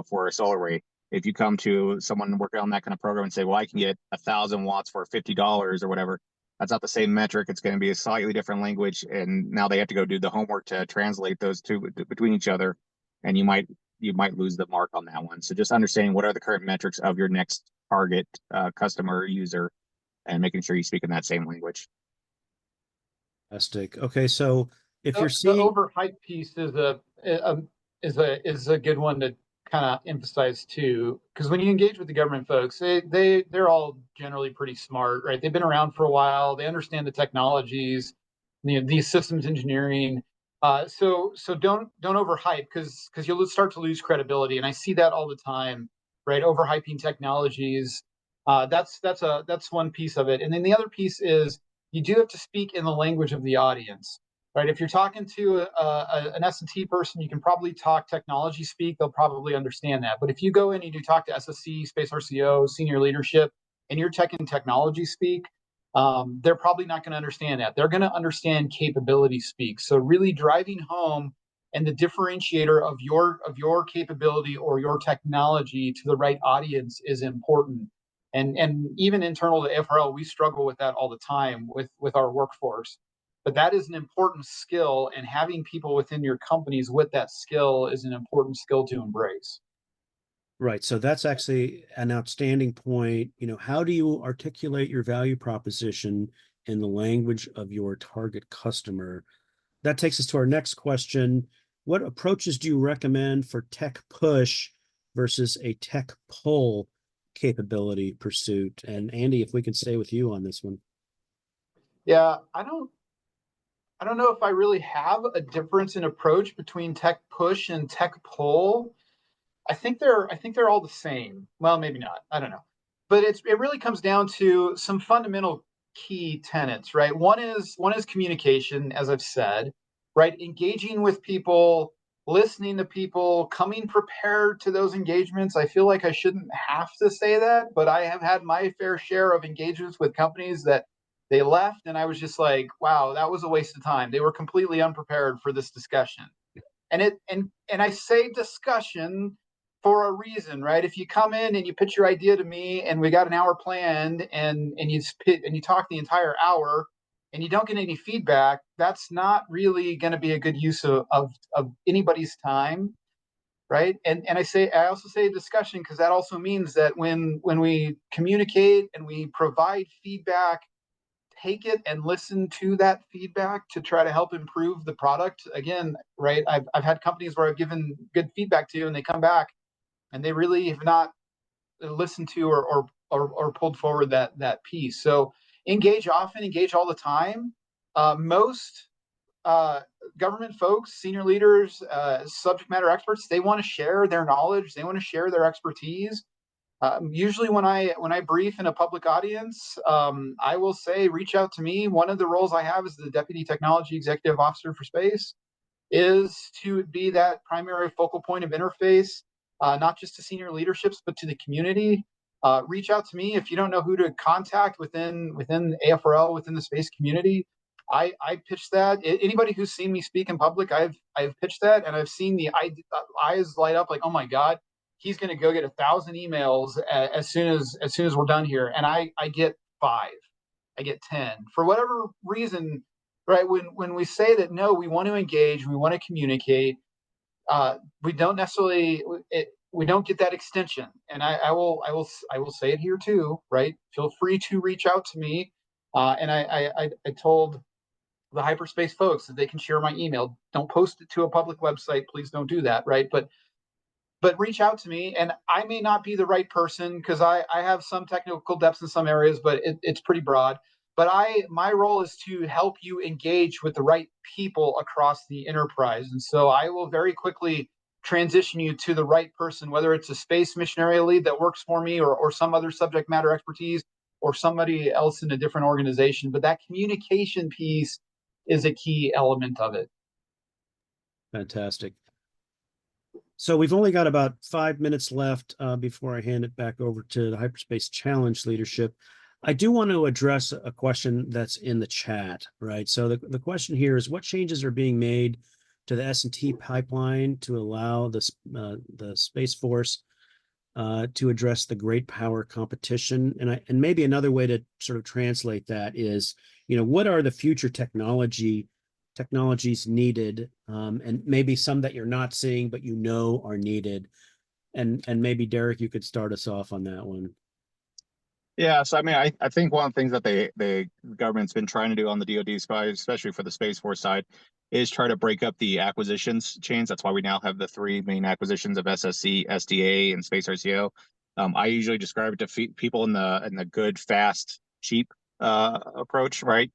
for a solar array? If you come to someone working on that kind of program and say, well, I can get 1,000 watts for $50 or whatever, that's not the same metric. It's going to be a slightly different language. And now they have to go do the homework to translate those two between each other. And you might lose the mark on that one. So just understanding what are the current metrics of your next target customer user and making sure you speak in that same language. Fantastic. Okay, so if you're The seeing overhype piece is a good one to kind of emphasize too, because when you engage with the government folks, they're all generally pretty smart, right? They've been around for a while. They understand the technologies, these systems engineering. So don't overhype because you'll start to lose credibility, and I see that all the time, right? Overhyping technologies. That's one piece of it, and then the other piece is you do have to speak in the language of the audience. Right, if you're talking to an S&T person, you can probably talk technology speak. They'll probably understand that. But if you go in and you talk to SSC, Space RCO, senior leadership, and you're tech and technology speak, they're probably not going to understand that. They're going to understand capability speak. So really driving home and the differentiator of your capability or your technology to the right audience is important. And even internal to AFRL, we struggle with that all the time with our workforce. But that is an important skill, and having people within your companies with that skill is an important skill to embrace. Right. So that's actually an outstanding point. How do you articulate your value proposition in the language of your target customer? That takes us to our next question. What approaches do you recommend for tech push versus a tech pull capability pursuit? And Andy, if we can stay with you on this one. Yeah, I don't know if I really have a difference in approach between tech push and tech pull. I think they're all the same. Well, maybe not. I don't know. But it really comes down to some fundamental key tenets, right? One is communication, as I've said, right? Engaging with people, listening to people, coming prepared to those engagements. I feel like I shouldn't have to say that, but I have had my fair share of engagements with companies that they left and I was just like, wow, that was a waste of time. They were completely unprepared for this discussion. And I say discussion for a reason, right? If you come in and you pitch your idea to me and we got an hour planned and you talk the entire hour and you don't get any feedback, that's not really going to be a good use of anybody's time, right? And I also say discussion because that also means that when we communicate and we provide feedback, take it and listen to that feedback to try to help improve the product. Again, right? I've had companies where I've given good feedback to and they come back and they really have not listened to or pulled forward that piece. So engage often, engage all the time. Most government folks, senior leaders, subject matter experts, they want to share their knowledge, they want to share their expertise. Usually when I brief in a public audience, I will say, reach out to me. One of the roles I have as the Deputy Technology Executive Officer for Space is to be that primary focal point of interface, not just to senior leaderships, but to the community. Reach out to me if you don't know who to contact within AFRL, within the space community. I pitch that. Anybody who's seen me speak in public, I've pitched that, and I've seen the eyes light up like, oh my God, he's going to go get 1,000 emails as soon as we're done here. And I get 5, I get 10 for whatever reason, right? When we say that, no, we want to engage, we want to communicate, we don't necessarily, we don't get that extension. And I will say it here too, right? Feel free to reach out to me. And I told the hyperspace folks that they can share my email. Don't post it to a public website. Please don't do that, right? But reach out to me, and I may not be the right person because I have some technical depths in some areas, but it's pretty broad. But my role is to help you engage with the right people across the enterprise. And so I will very quickly transition you to the right person, whether it's a space mission area lead that works for me or some other subject matter expertise or somebody else in a different organization. But that communication piece is a key element of it. Fantastic. So we've only got about 5 minutes left before I hand it back over to the Hyperspace Challenge leadership. I do want to address a question that's in the chat, right? So the question here is, what changes are being made to the S&T pipeline to allow the Space Force to address the great power competition? And maybe another way to sort of translate that is, what are the future technologies needed, and maybe some that you're not seeing but are needed, and maybe Derek, you could start us off on that one. Yeah, so I mean, I think one of the things that the government's been trying to do on the DoD side, especially for the Space Force side, is try to break up the acquisitions chains. That's why we now have the 3 main acquisitions of SSC, SDA, and Space RCO. I usually describe it to people in the good, fast, cheap approach, right?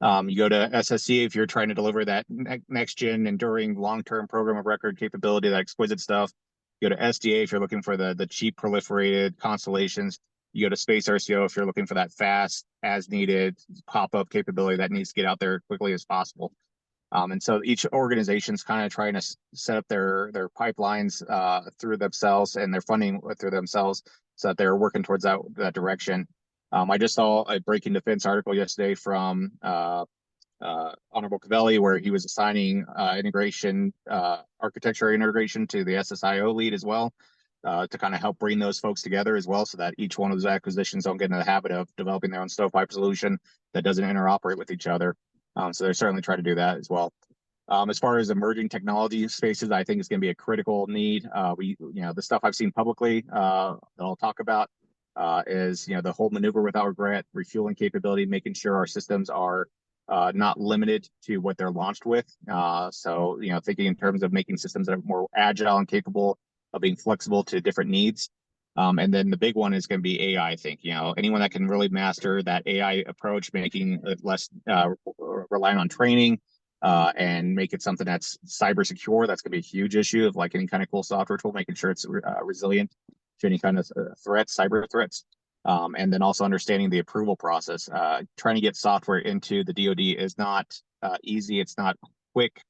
You go to SSC if you're trying to deliver that next gen, enduring, long-term program of record capability, that exquisite stuff. You go to SDA if you're looking for the cheap, proliferated constellations. You go to Space RCO if you're looking for that fast, as needed, pop-up capability that needs to get out there quickly as possible. And so each organization's kind of trying to set up their pipelines through themselves and their funding through themselves, so that they're working towards that direction. I just saw a breaking defense article yesterday from Honorable Cavelli, where he was assigning integration, architecture integration to the SSIO lead as well, to kind of help bring those folks together as well, so that each one of those acquisitions don't get into the habit of developing their own stovepipe solution that doesn't interoperate with each other. So they're certainly trying to do that as well. As far as emerging technology spaces, I think it's going to be a critical need. The stuff I've seen publicly that I'll talk about is, the whole maneuver without regret, refueling capability, making sure our systems are not limited to what they're launched with. So, thinking in terms of making systems that are more agile and capable of being flexible to different needs. And then the big one is going to be AI, I think. Anyone that can really master that AI approach, making it less reliant on training, and make it something that's cyber secure, that's going to be a huge issue of like any kind of cool software tool, making sure it's resilient to any kind of threats, cyber threats. And then also understanding the approval process. Trying to get software into the DoD is not easy. It's not quick.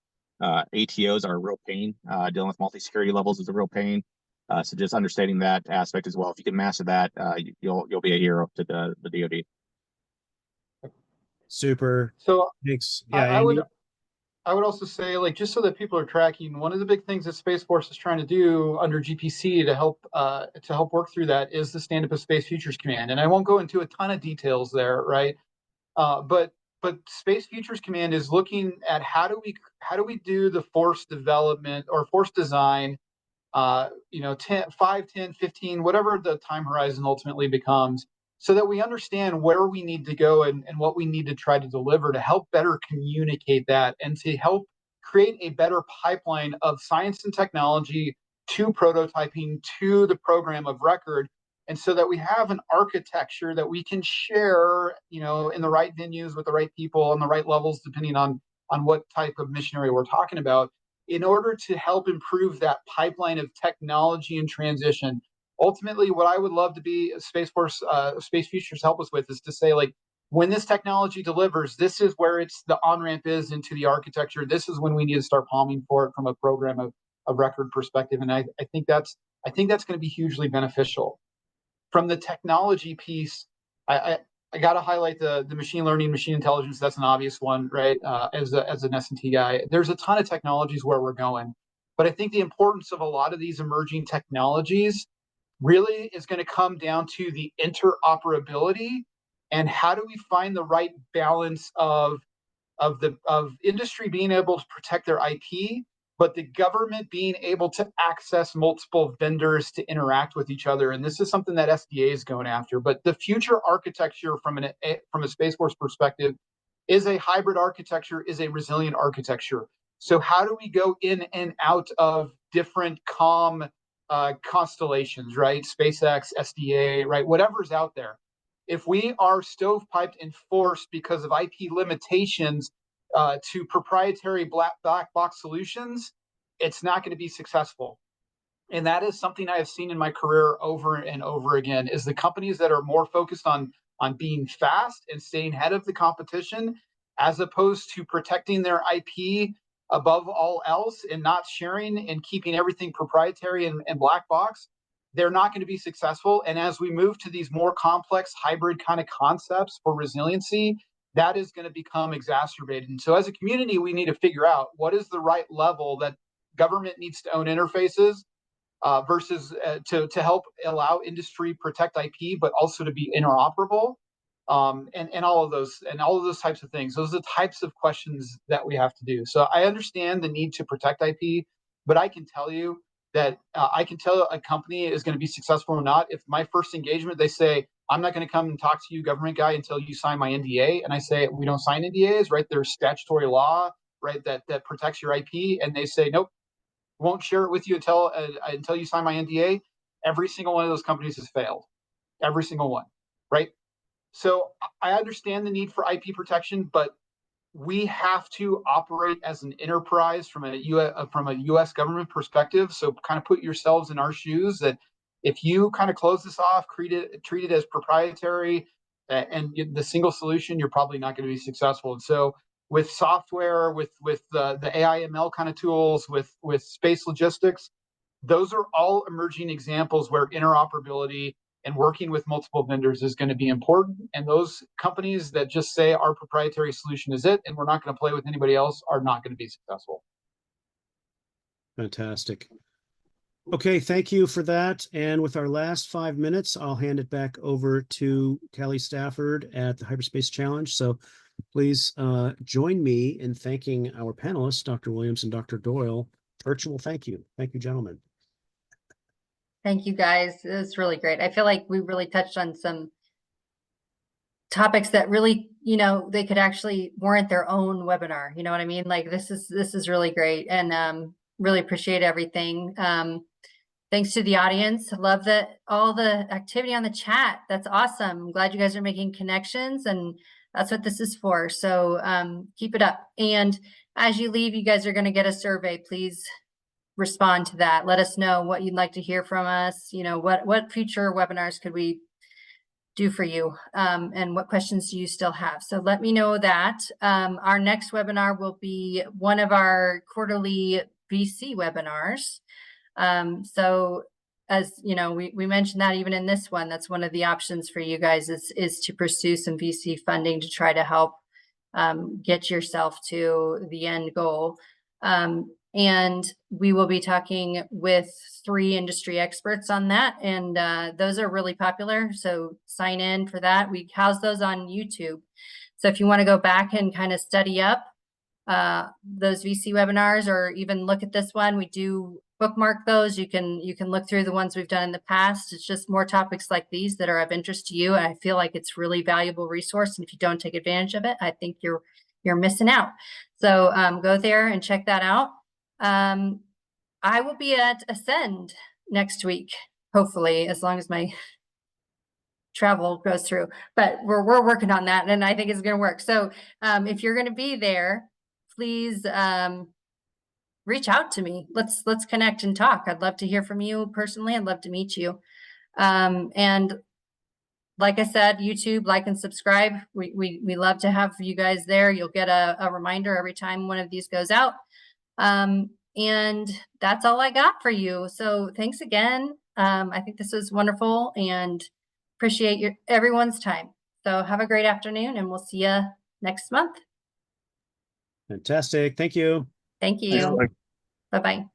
ATOs are a real pain. Dealing with multi-security levels is a real pain. So just understanding that aspect as well. If you can master that, you'll be a hero to the DoD. Super. So Thanks. I, Yeah, I would Andy? I would also say, like, just so that people are tracking, one of the big things that Space Force is trying to do under GPC to help work through that is the stand up of Space Futures Command. And I won't go into a ton of details there, right? But Space Futures Command is looking at how do we do the force development or force design, 10, 5, 10, 15, whatever the time horizon ultimately becomes, so that we understand where we need to go and what we need to try to deliver to help better communicate that and to help create a better pipeline of science and technology to prototyping to the program of record. And so that we have an architecture that we can share, in the right venues with the right people on the right levels, depending on what type of missionary we're talking about, in order to help improve that pipeline of technology and transition. Ultimately, what I would love to be Space Force, Space Futures help us with is to say, like, when this technology delivers, this is where the on-ramp is into the architecture. This is when we need to start palming for it from a program of record perspective. And I think that's going to be hugely beneficial. From the technology piece, I got to highlight the machine learning, machine intelligence. That's an obvious one, right? As an S&T guy, there's a ton of technologies where we're going, but I think the importance of a lot of these emerging technologies really is going to come down to the interoperability and how do we find the right balance of industry being able to protect their IP, but the government being able to access multiple vendors to interact with each other. And this is something that SDA is going after. But the future architecture from a Space Force perspective is a hybrid architecture, is a resilient architecture. So how do we go in and out of different constellations, right? SpaceX, SDA, right? Whatever's out there. If we are stovepiped and forced because of IP limitations to proprietary black box solutions, it's not going to be successful. And that is something I have seen in my career over and over again, is the companies that are more focused on being fast and staying ahead of the competition, as opposed to protecting their IP above all else and not sharing and keeping everything proprietary and black box, they're not going to be successful. And as we move to these more complex hybrid kind of concepts for resiliency, that is going to become exacerbated. And so as a community, we need to figure out what is the right level that government needs to own interfaces versus to help allow industry protect IP, but also to be interoperable. And all of those types of things. Those are the types of questions that we have to do. So I understand the need to protect IP, but I can tell you that I can tell a company is going to be successful or not if my first engagement, they say, I'm not going to come and talk to you, government guy, until you sign my NDA. And I say, we don't sign NDAs, right? There's statutory law, right, that protects your IP. And they say, nope, won't share it with you until you sign my NDA. Every single one of those companies has failed. Every single one, right? So I understand the need for IP protection, but we have to operate as an enterprise from a U.S. government perspective. So kind of put yourselves in our shoes, that if you kind of close this off, treat it as proprietary and the single solution, you're probably not going to be successful. And so with software, with the AI ML kind of tools, with space logistics, those are all emerging examples where interoperability and working with multiple vendors is going to be important. And those companies that just say our proprietary solution is it, and we're not going to play with anybody else, are not going to be successful. Fantastic. Okay, thank you for that. And with our last 5 minutes, I'll hand it back over to Kelly Stafford at the Hyperspace Challenge. So please join me in thanking our panelists, Dr. Williams and Dr. Doyle. Virtual thank you. Thank you, gentlemen. Thank you, guys. It was really great. I feel like we really touched on some topics that really, you know, they could actually warrant their own webinar. You know what I mean? Like this is really great, and really appreciate everything. Thanks to the audience. Love that all the activity on the chat. That's awesome. I'm glad you guys are making connections, and that's what this is for. So keep it up. And as you leave, you guys are going to get a survey. Please respond to that. Let us know what you'd like to hear from us. You know, what future webinars could we do for you, and what questions do you still have? So let me know that. Our next webinar will be one of our quarterly VC webinars. So as you know, we mentioned that even in this one, that's one of the options for you guys is to pursue some VC funding to try to help get yourself to the end goal. And we will be talking with 3 industry experts on that. And those are really popular. So sign in for that. We house those on YouTube. So if you want to go back and kind of study up those VC webinars, or even look at this one, we do bookmark those. You can look through the ones we've done in the past. It's just more topics like these that are of interest to you. And I feel like it's really valuable resource. And if you don't take advantage of it, I think you're missing out. So go there and check that out. I will be at Ascend next week, hopefully, as long as my travel goes through, but we're working on that, and I think it's going to work. So if you're going to be there, please reach out to me. Let's connect and talk. I'd love to hear from you personally. I'd love to meet you. And like I said, YouTube, like and subscribe. We love to have you guys there. You'll get a reminder every time one of these goes out. And that's all I got for you. So thanks again. I think this was wonderful, and appreciate everyone's time. So have a great afternoon, and we'll see you next month. Fantastic. Thank you. Thank you. Bye-bye.